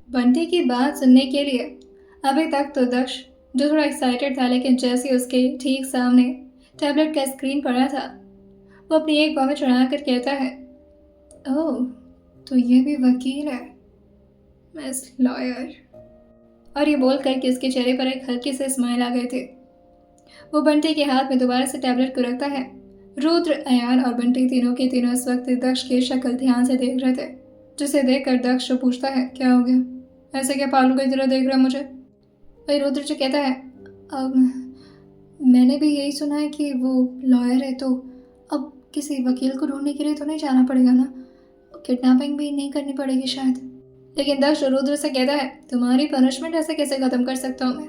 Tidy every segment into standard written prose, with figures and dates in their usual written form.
बंटी की बात सुनने के लिए अभी तक तो दक्ष, जो थोड़ा एक्साइटेड था, लेकिन जैसे ही उसके ठीक सामने टैबलेट का स्क्रीन पड़ा था, वो अपनी एक बाह में चढ़ाकर कहता है, ओह, तो ये भी वकील है, मिस लॉयर। और ये बोल कर कि उसके चेहरे पर एक हल्की से स्माइल आ गए थे। वो बंटी के हाथ में दोबारा से टैबलेट को रखता है। रुद्र, अयान और बंटी तीनों के तीनों इस वक्त दक्ष की शक्ल ध्यान से देख रहे थे, जिसे देखकर दक्ष पूछता है, क्या हो गया, ऐसे क्या पालू की तरह देख रहा है मुझे। वही रुद्र जो कहता है, अब मैंने भी यही सुना है कि वो लॉयर है, तो अब किसी वकील को ढूंढने के लिए तो नहीं जाना पड़ेगा ना, किडनैपिंग भी नहीं करनी पड़ेगी शायद। लेकिन दक्ष रुद्र से कहता है, तुम्हारी पनिशमेंट ऐसे कैसे खत्म कर सकता हूँ मैं,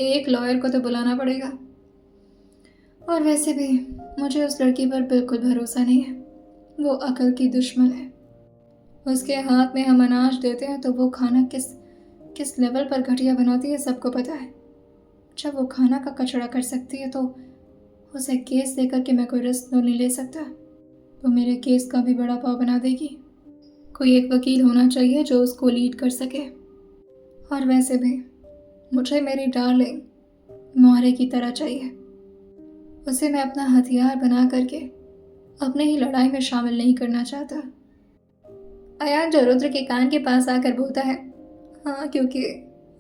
एक लॉयर को तो बुलाना पड़ेगा। और वैसे भी मुझे उस लड़की पर बिल्कुल भरोसा नहीं है, वो अकल की दुश्मन है। उसके हाथ में हम अनाज देते हैं तो वो खाना किस किस लेवल पर घटिया बनाती है सबको पता है। जब वो खाना का कचरा कर सकती है तो उसे केस देकर के मैं कोई रिस्क तो नहीं ले सकता, वो मेरे केस का भी बड़ा पाव बना देगी। कोई एक वकील होना चाहिए जो उसको लीड कर सके। और वैसे भी मुझे मेरी डार्लिंग मोहरे की तरह चाहिए, उसे मैं अपना हथियार बना करके अपने ही लड़ाई में शामिल नहीं करना चाहता। अयान जो रुद्र के कान के पास आकर बोलता है, हाँ, क्योंकि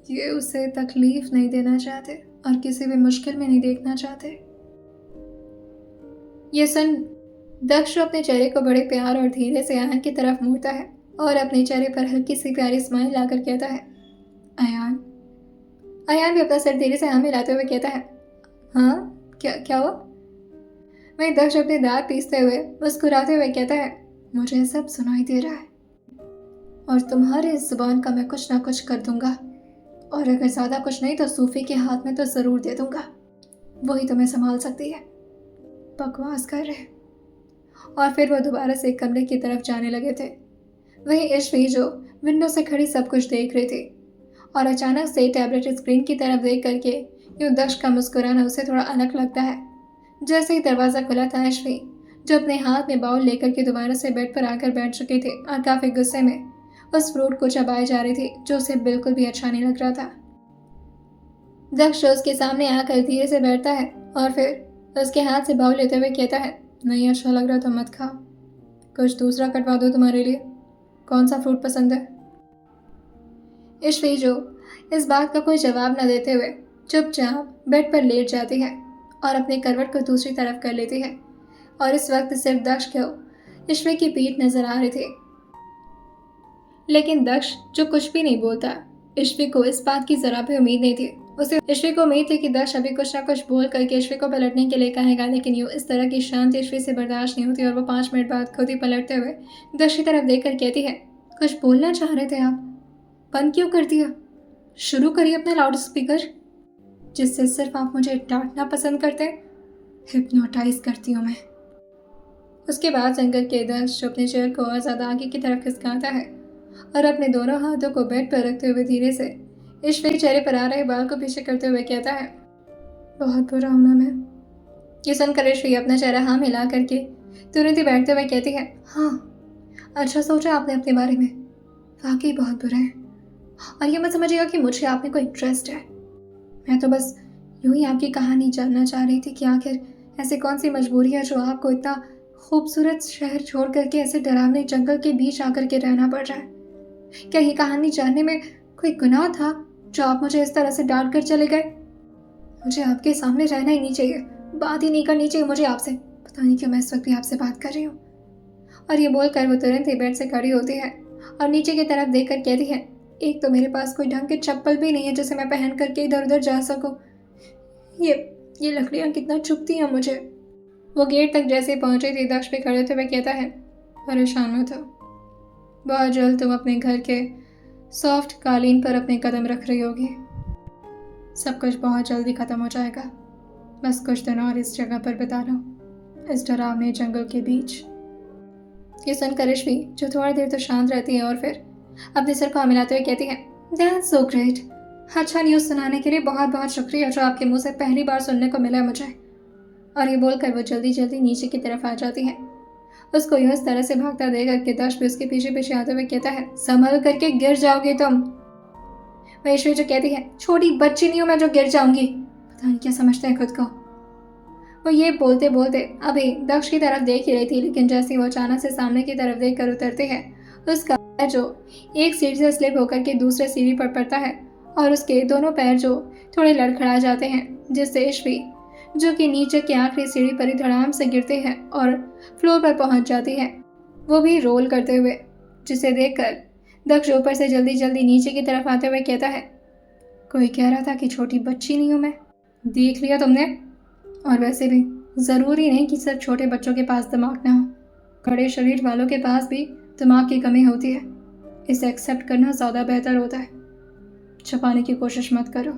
ये उसे तकलीफ नहीं देना चाहते और किसी भी मुश्किल में नहीं देखना चाहते। ये सुन दक्ष अपने चेहरे को बड़े प्यार और धीरे से अयान की तरफ मोड़ता है और अपने चेहरे पर हल्की सी प्यारी स्माइल लाकर कहता है, अयान। अयान भी अपना सर धीरे से हाँ मिलाते हुए कहता है, हाँ, क्या क्या हुआ। वहीं दक्ष अपने दांत पीसते हुए मुस्कुराते हुए कहता है, मुझे सब सुनाई दे रहा है और तुम्हारी इस जुबान का मैं कुछ ना कुछ कर दूंगा, और अगर ज्यादा कुछ नहीं तो सूफी के हाथ में तो जरूर दे दूंगा, वही तुम्हें संभाल सकती है। बकवास कर रहे। और फिर वो दोबारा से कमरे की तरफ जाने लगे थे। वहीं ईश्वी जो विंडो से खड़ी सब कुछ देख रही थी और अचानक से टैबलेट स्क्रीन की तरफ देख करके यूं दक्ष का मुस्कुराना उसे थोड़ा अलग लगता है। जैसे ही दरवाजा खुला था, ईश्वी जो अपने हाथ में बाउल लेकर के दोबारा से बेड पर आकर बैठ चुके थे और काफी गुस्से में उस फ्रूट को चबाए जा रही थी जो उसे बिल्कुल भी अच्छा नहीं लग रहा था। दक्ष उसके सामने आकर धीरे से बैठता है और फिर उसके हाथ से बाउल लेते हुए कहता है, नहीं अच्छा लग रहा तो मत खाओ, कुछ दूसरा कटवा दो तुम्हारे लिए, कौन सा फ्रूट पसंद है। ईश्वी जो इस बात का कोई जवाब न देते हुए चुपचाप बेड पर लेट जाती है और अपने करवट को दूसरी तरफ कर लेती है। और इस वक्त सिर्फ दक्ष को ईश्वी की पीठ नजर आ रही थी, लेकिन दक्ष जो कुछ भी नहीं बोलता। ईश्वी को इस बात की जरा भी उम्मीद नहीं थी। उसे ईश्वी को उम्मीद थी कि दक्ष अभी कुछ ना कुछ बोल करके ईश्वी को पलटने के लिए कहेगा, लेकिन यूँ इस तरह की शांत ईश्वी से बर्दाश्त नहीं होती और वो 5 मिनट बाद खुद ही पलटते हुए दक्ष की तरफ देखकर कहती है, कुछ बोलना चाह रहे थे आप, बंद क्यों कर दिया, शुरू करिए अपना लाउड स्पीकर, जिससे सिर्फ आप मुझे डांटना पसंद करते। हिप्नोटाइज करती हूँ मैं। उसके बाद शंकर के दक्ष अपने चेयर को और ज्यादा आगे की तरफ खिसकाता है और अपने दोनों हाथों को बेड पर रखते हुए धीरे से ईश्वी के चेहरे पर आ रहे बाल को पीछे करते हुए कहता है, बहुत बुरा हूं ना मैं। ये सुनकर ईश्वी अपना चेहरा हाँ मिला करके तुरंत ही बैठते हुए कहती है, हाँ, अच्छा सोचा आपने अपने बारे में, वाकई बहुत बुरा है, और ये मत समझिएगा कि मुझे आप में कोई इंटरेस्ट है। मैं तो बस यूं ही आपकी कहानी जानना चाह रही थी कि आखिर ऐसी कौन सी मजबूरी है जो आपको इतना खूबसूरत शहर छोड़ करके ऐसे डरावने जंगल के बीच आकर के रहना पड़ रहा है। क्या ये कहानी जानने में कोई गुनाह था जो आप मुझे इस तरह से डांट कर चले गए। मुझे आपके सामने रहना ही नहीं चाहिए, बात ही नहीं करनी चाहिए मुझे आपसे, पता नहीं क्यों मैं इस वक्त भी आपसे बात कर रही हूँ। और ये बोलकर वो तुरंत ही बेड से खड़ी होती है और नीचे की तरफ देख कर कहती है, एक तो मेरे पास कोई ढंग के चप्पल भी नहीं है जिसे मैं पहन करके इधर उधर जा सकूं, ये लकड़ियाँ कितना चुभती हैं मुझे। वो गेट तक जैसे पहुंचे थे, दक्ष पे खड़े हुए कहता है, परेशान मत हो, बहुत जल्द तुम अपने घर के सॉफ्ट कालीन पर अपने कदम रख रही होगी, सब कुछ बहुत जल्दी खत्म हो जाएगा, बस कुछ दिन और इस जगह पर बिता लो, इस डरावने जंगल के बीच। ये सुनकर ईश्वी जो थोड़ी देर तो शांत रहती है और फिर अपने सिर को मिलाते हुए कहती है, दैट्स सो ग्रेट, अच्छा न्यूज़ सुनाने के लिए बहुत बहुत शुक्रिया जो आपके मुंह से पहली बार सुनने को मिला मुझे। और ये बोलकर वो जल्दी जल्दी नीचे की तरफ आ जाती है। उसको यूं इस तरह से भागता देख करके दक्ष भी उसके पीछे पीछे आते हुए कहता है, संभल करके गिर जाओगे तुम। वैश्वी जो कहती है, छोटी बच्ची नहीं हूँ मैं जो गिर जाऊंगी, पता नहीं क्या समझते हैं खुद को। वो ये बोलते बोलते अभी दक्ष की तरफ देख ही रही थी, लेकिन जैसे ही वो अचानक से सामने की तरफ देख कर उतरते हैं, उसका पैर जो एक सीढ़ी से स्लिप होकर के दूसरे सीढ़ी पर पड़ता है और उसके दोनों पैर जो थोड़े लड़खड़ा जाते हैं, जिससे ईश्वी जो कि नीचे की आखिरी सीढ़ी पर ही धड़ाम से गिरते हैं और फ्लोर पर पहुंच जाती है, वो भी रोल करते हुए, जिसे देखकर दक्ष ऊपर से जल्दी जल्दी नीचे की तरफ आते हुए कहता है, कोई कह रहा था कि छोटी बच्ची नहीं हूं मैं, देख लिया तुमने। और वैसे भी ज़रूरी नहीं कि सिर्फ छोटे बच्चों के पास दिमाग ना हो, बड़े शरीर वालों के पास भी दिमाग की कमी होती है। इसे एक्सेप्ट करना ज़्यादा बेहतर होता है, छुपाने की कोशिश मत करो।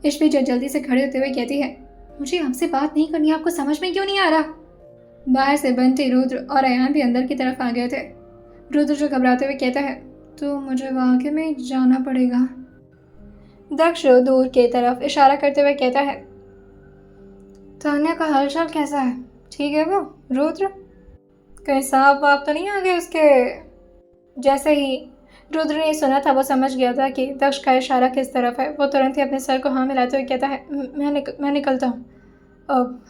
ईश्वी जो जल्दी से खड़े होते हुए कहती है, मुझे आपसे बात नहीं करनी, आपको समझ में क्यों नहीं आ रहा। बाहर से बंटी, रुद्र और अयान भी अंदर की तरफ आ गए थे। रुद्र जो घबराते हुए कहता है, तो मुझे वाकई में जाना पड़ेगा। दक्ष दूर की तरफ इशारा करते हुए कहता है, तान्या का हालचाल कैसा है, ठीक है वो रुद्र, कहीं सांप वाप तो नहीं आ गए उसके। जैसे ही रुद्र ने सुना था वो समझ गया था कि दक्ष का इशारा किस तरफ है। वो तुरंत ही अपने सर को हाँ मिलाते हुए कहता है, मैं निकलता हूँ। अब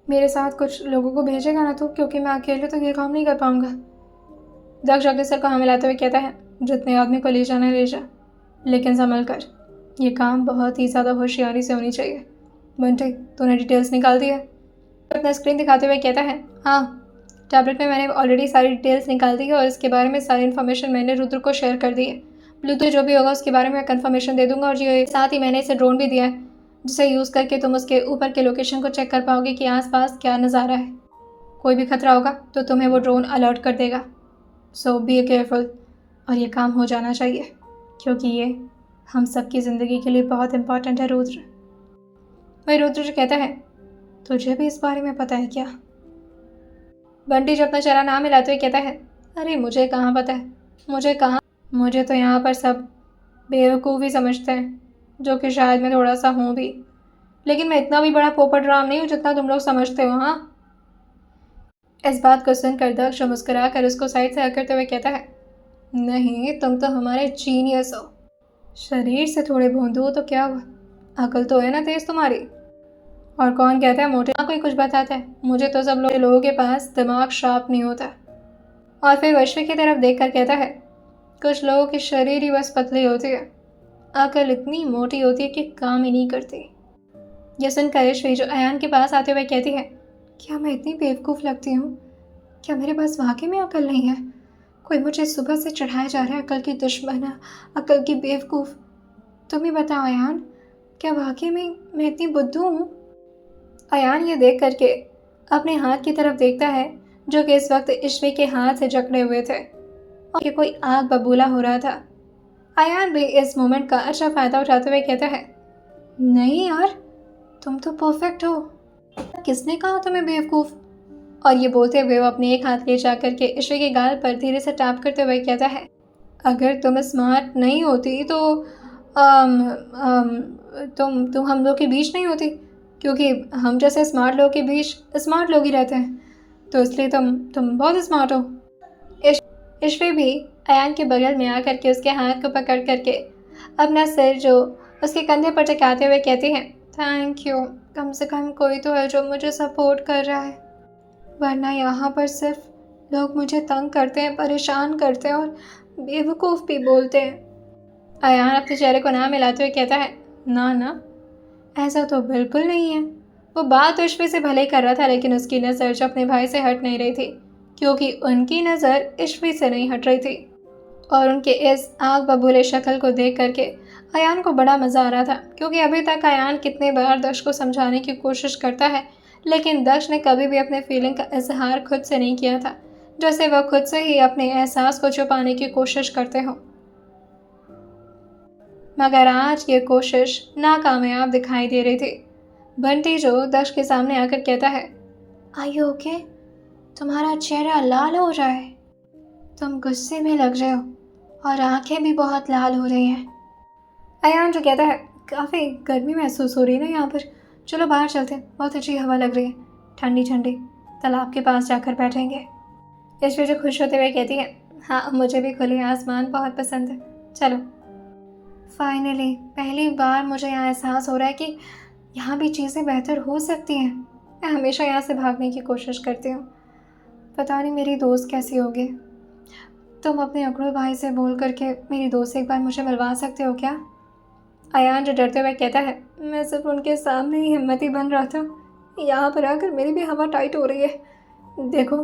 मेरे साथ कुछ लोगों को भेजेगा ना तो, क्योंकि मैं अकेले तो ये काम नहीं कर पाऊंगा। दक्ष अपने सर को हाँ मिलाते हुए कहता है, जितने आदमी को ले जाना ले जा, लेकिन संभल कर, ये काम बहुत ही ज़्यादा होशियारी से होनी चाहिए। बंटे, तूने डिटेल्स निकाल दी है? अपना स्क्रीन दिखाते हुए कहता है, हाँ टैबलेट में मैंने ऑलरेडी सारी डिटेल्स निकाल दी है और इसके बारे में सारी इन्फॉर्मेशन मैंने रुद्र को शेयर कर दी है। ब्लूटूथ जो भी होगा उसके बारे में कंफर्मेशन दे दूंगा, और ये साथ ही मैंने इसे ड्रोन भी दिया है, जिसे यूज़ करके तुम उसके ऊपर के लोकेशन को चेक कर पाओगे कि आसपास क्या नज़ारा है। कोई भी खतरा होगा तो तुम्हें वो ड्रोन अलर्ट कर देगा। सो बी केयरफुल, और ये काम हो जाना चाहिए, क्योंकि ये हम सबकी ज़िंदगी के लिए बहुत इंपॉर्टेंट है रुद्र। वही रुद्र जो कहता है, तुझे भी इस बारे में पता है क्या? बंटी जो अपना चेहरा ना मिलाते हुए कहता है, अरे मुझे कहाँ पता है, मुझे तो यहाँ पर सब बेवकूफ़ ही समझते हैं, जो कि शायद मैं थोड़ा सा हूँ भी, लेकिन मैं इतना भी बड़ा पोपट राम नहीं हूँ जितना तुम लोग समझते हो। हाँ, इस बात को सुनकर दक्ष मुस्कुरा कर उसको साइड से करते हुए कहता है, नहीं तुम तो हमारे जीनियस हो, शरीर से थोड़े भोंदू हो तो क्या हुआ, अकल तो है ना तेज तुम्हारी। और कौन कहता है मोटे ना कोई कुछ बताता है, मुझे तो सब लोगों के पास दिमाग शार्प नहीं होता। और फिर वैश्वी की तरफ देख कर कहता है, कुछ लोगों की शरीर ही बस पतली होती है, अकल इतनी मोटी होती है कि काम ही नहीं करती। यह सुनकर वैश्वी जो अयान के पास आते हुए कहती है, क्या मैं इतनी बेवकूफ़ लगती हूँ, क्या मेरे पास वाकई में अकल नहीं है, कोई मुझे सुबह से चढ़ाया जा रहा है अकल की दुश्मन, अकल की बेवकूफ़। तुम ही बताओ अयान, क्या वाकई में मैं इतनी बुद्धू हूँ? अयान ये देख करके अपने हाथ की तरफ देखता है, जो कि इस वक्त ईश्वी के हाथ से जकड़े हुए थे और कि कोई आग बबूला हो रहा था। अयान भी इस मोमेंट का अच्छा फ़ायदा उठाते हुए कहता है, नहीं यार, तुम तो परफेक्ट हो, किसने कहा तुम्हें बेवकूफ़? और ये बोलते हुए वो अपने एक हाथ ले जा करके ईश्वी के गाल पर धीरे से टैप करते हुए कहता है, अगर तुम स्मार्ट नहीं होती तो तुम हम लोग के बीच नहीं होती, क्योंकि हम जैसे स्मार्ट लोगों के बीच स्मार्ट लोग ही रहते हैं, तो इसलिए तुम बहुत स्मार्ट हो। ईश्वी भी अयान के बगल में आकर के उसके हाथ को पकड़ करके अपना सिर जो उसके कंधे पर टिकाते हुए कहती है, थैंक यू, कम से कम कोई तो है जो मुझे सपोर्ट कर रहा है, वरना यहाँ पर सिर्फ लोग मुझे तंग करते हैं, परेशान करते हैं और बेवकूफ़ भी बोलते हैं। अयान अपने चेहरे को ना मिलाते हुए कहता है, ना ऐसा तो बिल्कुल नहीं है। वो बात तो ईश्वी से भले ही कर रहा था, लेकिन उसकी नज़र जो अपने भाई से हट नहीं रही थी, क्योंकि उनकी नज़र ईश्वी से नहीं हट रही थी। और उनके इस आग बबूले शक्ल को देख करके अयान को बड़ा मज़ा आ रहा था, क्योंकि अभी तक अयान कितने बार दक्ष को समझाने की कोशिश करता है, लेकिन दक्ष ने कभी भी अपने फीलिंग का इजहार खुद से नहीं किया था, जैसे वह खुद से ही अपने एहसास को छुपाने की कोशिश करते हों। मगर आज ये कोशिश नाकामयाब दिखाई दे रही थी। बंटी जो दक्ष के सामने आकर कहता है, आर यू ओके? तुम्हारा चेहरा लाल हो रहा है, तुम गुस्से में लग रहे हो और आंखें भी बहुत लाल हो रही हैं। अयान जो कहता है, काफ़ी गर्मी महसूस हो रही है ना यहाँ पर, चलो बाहर चलते हैं, बहुत अच्छी हवा लग रही है, ठंडी ठंडी, तालाब के पास जाकर बैठेंगे। ईश्वी जो खुश होते हुए कहती है, हाँ मुझे भी खुले आसमान बहुत पसंद है, चलो। फाइनली पहली बार मुझे यहाँ एहसास हो रहा है कि यहाँ भी चीज़ें बेहतर हो सकती हैं। मैं हमेशा यहाँ से भागने की कोशिश करती हूँ। पता नहीं मेरी दोस्त कैसी होगी। तुम अपने अकड़ू भाई से बोल करके मेरी दोस्त से एक बार मुझे मिलवा सकते हो क्या? अयान जो डरते हुए कहता है, मैं सिर्फ उनके सामने ही हिम्मती बन रहा था। यहाँ पर आकर मेरी भी हवा टाइट हो रही है। देखो,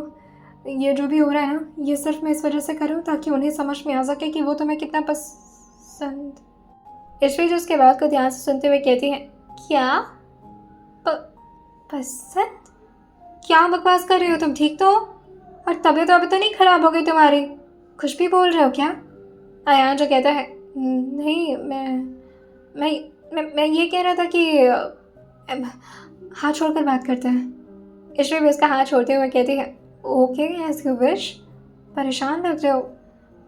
ये जो भी हो रहा है ना, ये सिर्फ मैं इस वजह से कर रहा हूँ ताकि उन्हें समझ में आ सके कि वो तुम्हें कितना पसंद। ईश्वरी जो उसके बात को ध्यान से सुनते हुए कहती है, क्या पसंद? क्या बकवास कर रहे हो तुम? ठीक तो हो? और तबीयत अभी तो नहीं खराब हो गई तुम्हारी? कुछ भी बोल रहे हो क्या? अयान जो कहता है, नहीं, मैं ये कह रहा था कि हाथ छोड़कर बात करते हैं। ईश्वरी भी उसका हाथ छोड़ते हुए कहती है, ओके एज यू विश। परेशान लग रहे हो।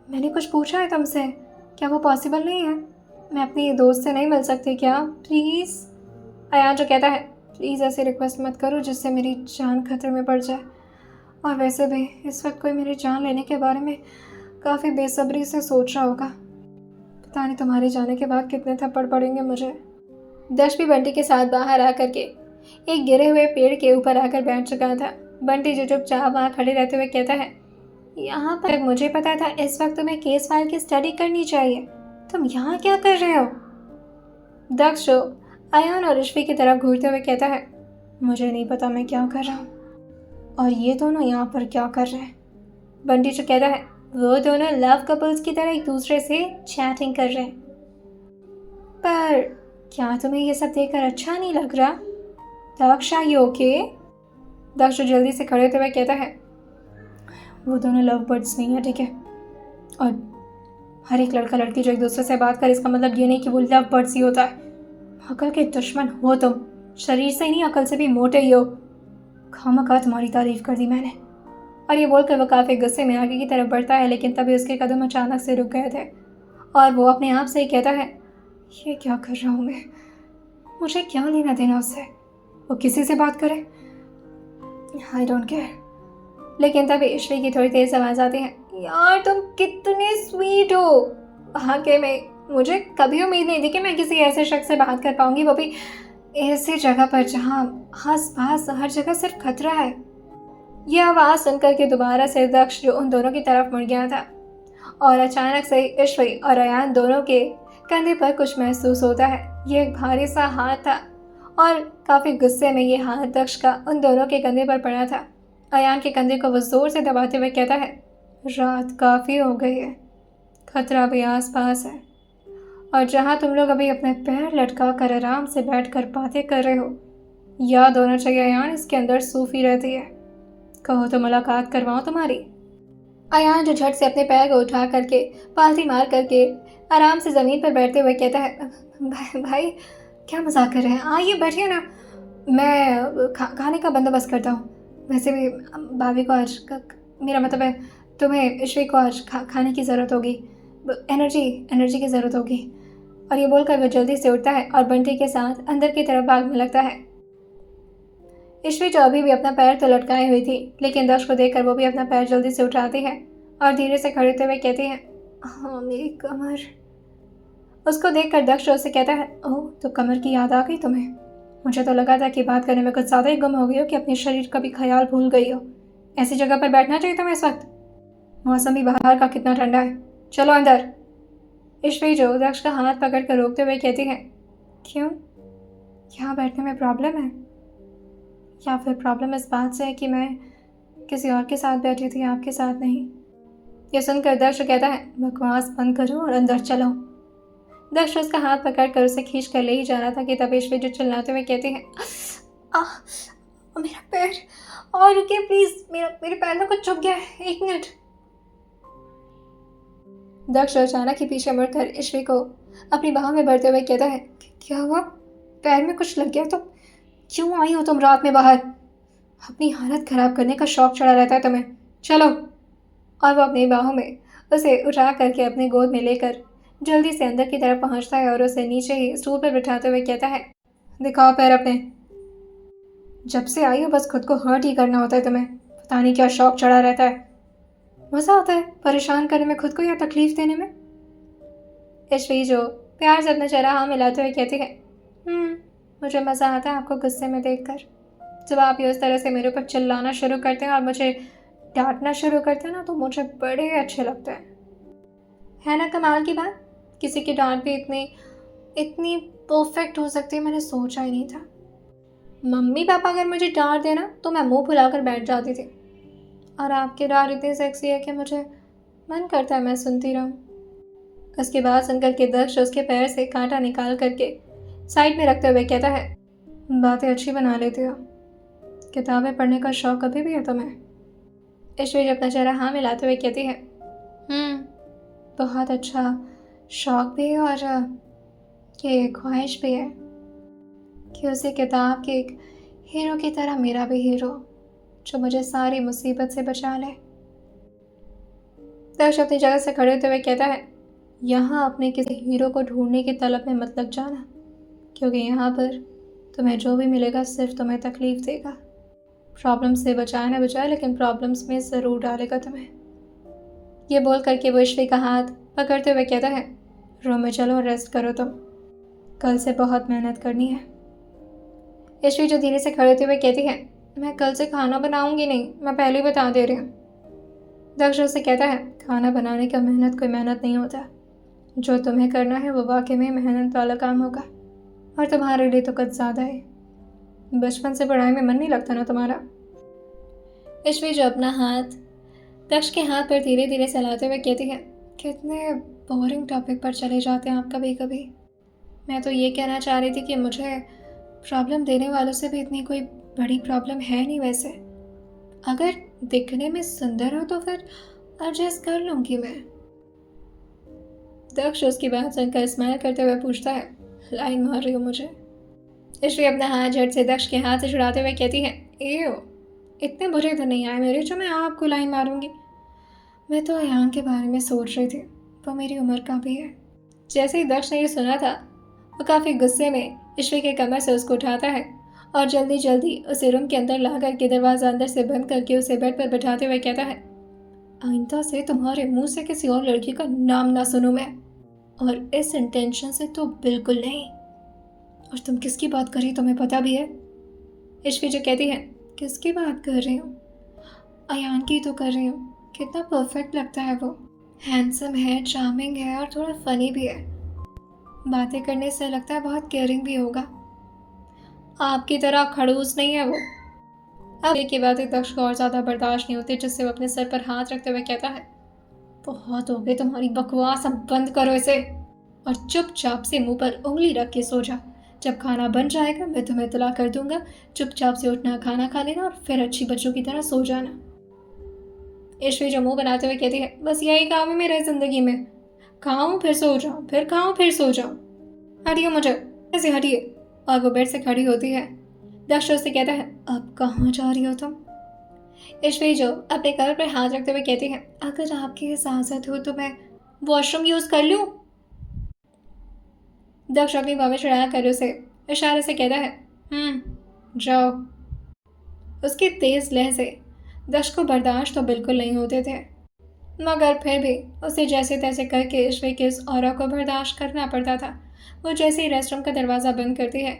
मैंने कुछ पूछा है तुमसे, क्या वो पॉसिबल नहीं है? मैं अपनी दोस्त से नहीं मिल सकती क्या? प्लीज़। अयान जो कहता है, प्लीज़ ऐसी रिक्वेस्ट मत करो जिससे मेरी जान खतरे में पड़ जाए। और वैसे भी इस वक्त कोई मेरी जान लेने के बारे में काफ़ी बेसब्री से सोच रहा होगा। पता नहीं तुम्हारे जाने के बाद कितने थप्पड़ पड़ेंगे मुझे। दश भी बंटी के साथ बाहर आकर के एक गिरे हुए पेड़ के ऊपर आकर बैठ चुका था। बंटी जो चुपचाप वहाँ खड़े रहते हुए कहता है, यहाँ पर मुझे पता था इस वक्त तुम्हें केस फाइल की स्टडी करनी चाहिए। तुम यहाँ क्या कर रहे हो? दक्ष जो अयान और ईश्वी की तरफ घूरते हुए कहता है, मुझे नहीं पता मैं क्या कर रहा हूँ और ये दोनों यहाँ पर क्या कर रहे हैं। बंटी जो कहता है, वो दोनों लव कपल्स की तरह एक दूसरे से चैटिंग कर रहे हैं। पर क्या तुम्हें ये सब देखकर अच्छा नहीं लग रहा? दक्ष, आर यू ओके? दक्ष जल्दी से खड़े होते हुए कहता है, वो दोनों लव बर्ड्स नहीं है, ठीक है? और हर एक लड़का लड़की जो एक दूसरे से बात करे, इसका मतलब ये नहीं कि वो लव बर्ड्स ही होता है। अकल के दुश्मन हो तुम। शरीर से ही नहीं, अकल से भी मोटे ही हो। खामखा तुम्हारी तारीफ कर दी मैंने। और ये बोलकर वो काफ़ी गुस्से में आगे की तरफ बढ़ता है, लेकिन तभी उसके कदम अचानक से रुक गए थे और वो अपने आप से ही कहता है, ये क्या कर रहा हूँ मैं? मुझे क्या लेना देना उससे? वो किसी से बात करे, आई डोंट केयर। लेकिन तभी ईश्वरी की थोड़ी तेज आवाज़ आती है, यार तुम कितने स्वीट हो। हाँ के मैं मुझे कभी उम्मीद नहीं थी कि मैं किसी ऐसे शख्स से बात कर पाऊंगी, वो भी ऐसी जगह पर जहाँ आस पास हर जगह सिर्फ खतरा है। यह आवाज़ सुनकर के दोबारा से दक्ष जो उन दोनों की तरफ मुड़ गया था और अचानक से ईश्वरी और अयान दोनों के कंधे पर कुछ महसूस होता है। ये एक भारी सा हाथ था और काफ़ी गुस्से में ये हाथ दक्ष का उन दोनों के कंधे पर पड़ा था। अयान के कंधे को वो जोर से दबाते हुए कहता है, रात काफ़ी हो गई है, खतरा भी आस पास है और जहाँ तुम लोग अभी अपने पैर लटका कर आराम से बैठ कर बातें कर रहे हो, याद होना चाहिए अयान, इसके अंदर सूफी रहती है। कहो तो मुलाकात करवाऊँ तुम्हारी। अयान जो झट से अपने पैर को उठा करके पालती मार करके आराम से ज़मीन पर बैठते हुए कहता है, भाई क्या मजाक कर रहे हैं? आइए बैठिए ना, मैं खाने का बंदोबस्त करता हूँ। वैसे भी भाभी को आज मेरा मतलब है तुम्हें ईश्वरी को आज खाने की ज़रूरत होगी, एनर्जी की ज़रूरत होगी। और ये बोलकर वह जल्दी से उठता है और बंटी के साथ अंदर की तरफ भागने लगता है। ईश्वरी जो अभी भी अपना पैर तो लटकाए हुई थी, लेकिन दक्ष को देखकर वो भी अपना पैर जल्दी से उठाती है और धीरे से खड़े होते हुए कहती है, हाँ मेरी कमर। उसको देखकर दक्ष उससे कहता है, ओह तो कमर की याद आ गई तुम्हें? मुझे तो लगा था कि बात करने में कुछ ज़्यादा ही गुम हो गई हो कि अपने शरीर का भी ख्याल भूल गई हो। ऐसी जगह पर बैठना चाहिए तुम्हें इस वक्त। मौसम भी बाहर का कितना ठंडा है, चलो अंदर। ईश्वरी जो दक्ष का हाथ पकड़ कर रोकते हुए कहती है, क्यों, यहाँ बैठने में प्रॉब्लम है? या फिर प्रॉब्लम इस बात से है कि मैं किसी और के साथ बैठी थी, आपके साथ नहीं? ये सुनकर दक्ष कहता है, बकवास बंद करो और अंदर चलो। दक्ष उसका हाथ पकड़कर उसे खींच कर ले ही जा रहा था कि तब ईश्वरी जो चिल्लाते हुए कहती है, मेरा पैर, और रुकिए प्लीज, मेरे पैर में कुछ चुभ गया है, 1 मिनट। दक्ष अचानक ही पीछे मुड़कर ईश्वरी को अपनी बाहों में भरते हुए कहता है, क्या हुआ? पैर में कुछ लग गया तो क्यों आई हो तुम रात में बाहर? अपनी हालत खराब करने का शौक चढ़ा रहता है तुम्हें, चलो। और वो अपनी बाहों में उसे उठा करके अपनी गोद में लेकर जल्दी से अंदर की तरफ पहुंचता है और उसे नीचे ही स्टूल पर बिठाते हुए कहता है, दिखाओ पैर अपने। जब से आई हो बस खुद को हर्ट ही करना होता है तुम्हें, पता नहीं क्या शौक चढ़ा रहता है। मज़ा आता है परेशान करने में खुद को या तकलीफ देने में? ईश्वरी जो प्यार से अपना चेहरा हाँ मिलाते हुए कहती है, मुझे मज़ा आता है आपको गुस्से में देखकर। जब आप ये उस तरह से मेरे ऊपर चिल्लाना शुरू करते हैं और मुझे डांटना शुरू करते हैं ना, तो मुझे बड़े अच्छे लगते हैं। है ना कमाल की बात? किसी की डांट भी इतनी इतनी परफेक्ट हो सकती है, मैंने सोचा ही नहीं था। मम्मी पापा अगर मुझे डांट देना तो मैं मुंह फुलाकर बैठ जाती थी, और आपकी डांट इतनी सेक्सी है कि मुझे मन करता है मैं सुनती रहूं। उसकी बात सुनकर के दक्ष उसके पैर से कांटा निकाल करके साइड में रखते हुए कहता है, बातें अच्छी बना लेती हो, किताबें पढ़ने का शौक अभी भी है तुम्हें? ऐश्वर्या अपना चेहरा हाँ मिलाते हुए कहती है, बहुत अच्छा शौक भी है, और ये ख्वाहिश भी है कि उसी किताब के एक हीरो की तरह मेरा भी हीरो, जो मुझे सारी मुसीबत से बचा ले। दक्ष अपनी जगह से खड़े होते हुए कहता है, यहाँ अपने किसी हीरो को ढूंढने की तलब में मत लग जाना, क्योंकि यहाँ पर तुम्हें जो भी मिलेगा सिर्फ तुम्हें तकलीफ देगा। प्रॉब्लम से बचाए ना बचाए, लेकिन प्रॉब्लम्स में ज़रूर डालेगा तुम्हें। ये बोल करके वो ईश्वी का हाथ पकड़ते हुए कहता है, रूम में चलो और रेस्ट करो, तुम कल से बहुत मेहनत करनी है। ईश्वी जो धीरे से खड़े होते हुए कहती है, मैं कल से खाना बनाऊंगी नहीं, मैं पहले ही बता दे रही हूँ। दक्ष उससे कहता है, खाना बनाने का मेहनत कोई मेहनत नहीं होता, जो तुम्हें करना है वो वाकई में मेहनत वाला काम होगा, और तुम्हारे लिए तो कुछ ज़्यादा है। बचपन से पढ़ाई में मन नहीं लगता ना तुम्हारा? ईश्वी जो अपना हाथ दक्ष के हाथ पर धीरे धीरे चलाते हुए कहती है, कितने बोरिंग टॉपिक पर चले जाते हैं आप कभी कभी। मैं तो ये कहना चाह रही थी कि मुझे प्रॉब्लम देने वालों से भी इतनी कोई बड़ी प्रॉब्लम है नहीं वैसे। अगर दिखने में सुंदर हो तो फिर एडजस्ट कर लूँगी मैं। दक्ष उसकी बात सुनकर स्माइल करते हुए पूछता है, लाइन मार रही हो मुझे? ईश्वी अपना हाथ झट से दक्ष के हाथ से छुड़ाते हुए कहती है, एओ, इतने बुरे दिन नहीं आए मेरे जो मैं आपको लाइन मारूंगी। मैं तो अयान के बारे में सोच रही थी, वो मेरी उम्र का भी है। जैसे ही दक्ष ने ये सुना था, वो काफ़ी गुस्से में ईश्वी के कमर से उसको उठाता है और जल्दी जल्दी उसे रूम के अंदर ला करके दरवाज़ा अंदर से बंद करके उसे बेड पर बैठाते हुए कहता है, आइंदा से तुम्हारे मुंह से किसी और लड़की का नाम ना सुनूं मैं, और इस इंटेंशन से तो बिल्कुल नहीं। और तुम किसकी बात कर रही तुम्हें पता भी है? ईश्वी जो कहती है, किसकी बात कर रही हूँ? अयान की तो कर रही हूँ। कितना परफेक्ट लगता है वो, हैंडसम है, चार्मिंग है, और थोड़ा फनी भी है। बातें करने से लगता है बहुत केयरिंग भी होगा। आपकी तरह खड़ूस नहीं है वो। अब एक बातें दक्ष को और ज़्यादा बर्दाश्त नहीं होती, जिससे वो अपने सर पर हाथ रखते हुए कहता है, बहुत हो गई तुम्हारी बकवास, अब बंद करो इसे और चुपचाप से मुंह पर उंगली रख के सो जा। जब खाना बन जाएगा मैं तुम्हें इत्तला कर दूंगा। चुपचाप से उठना, खाना खा लेना और फिर अच्छी बच्चों की तरह सो जाना। ईश्वी जो मुंह बनाते हुए कहती है, बस यही काम है मेरे जिंदगी में, खाऊं फिर सो जाऊं, फिर खाऊं फिर सो जाऊं। हटिए मुझे, ऐसे हटिए। और वो बेड से खड़ी होती है। दक्ष से कहता है, अब कहाँ जा रही हो तुम? ईश्वी जो अपने कमर पर हाथ रखते हुए कहती है, अगर आपकी इजाजत हो तो मैं वॉशरूम यूज कर लूं? दक्ष अपनी बातें चढ़ा कर उसे इशारे से कहता है, जाओ। उसकी तेज लहर से दक्ष को बर्दाश्त तो बिल्कुल नहीं होते थे, मगर फिर भी उसे जैसे तैसे करके ईश्वी के इस ऑरा को बर्दाश्त करना पड़ता था। वो जैसे ही रेस्टरूम का दरवाज़ा बंद करती है,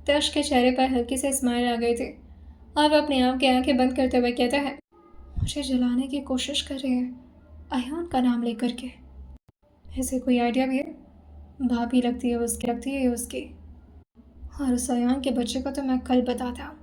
दक्ष के चेहरे पर हल्की सी स्माइल आ गई थी और वह अपने आप की आंखें बंद करते हुए कहता है, मुझे जलाने की कोशिश कर रही है अयान का नाम लेकर के। ऐसे कोई आइडिया भी है? भाभी लगती है उसकी, और उस अयान के बच्चे को तो मैं कल बताता हूँ।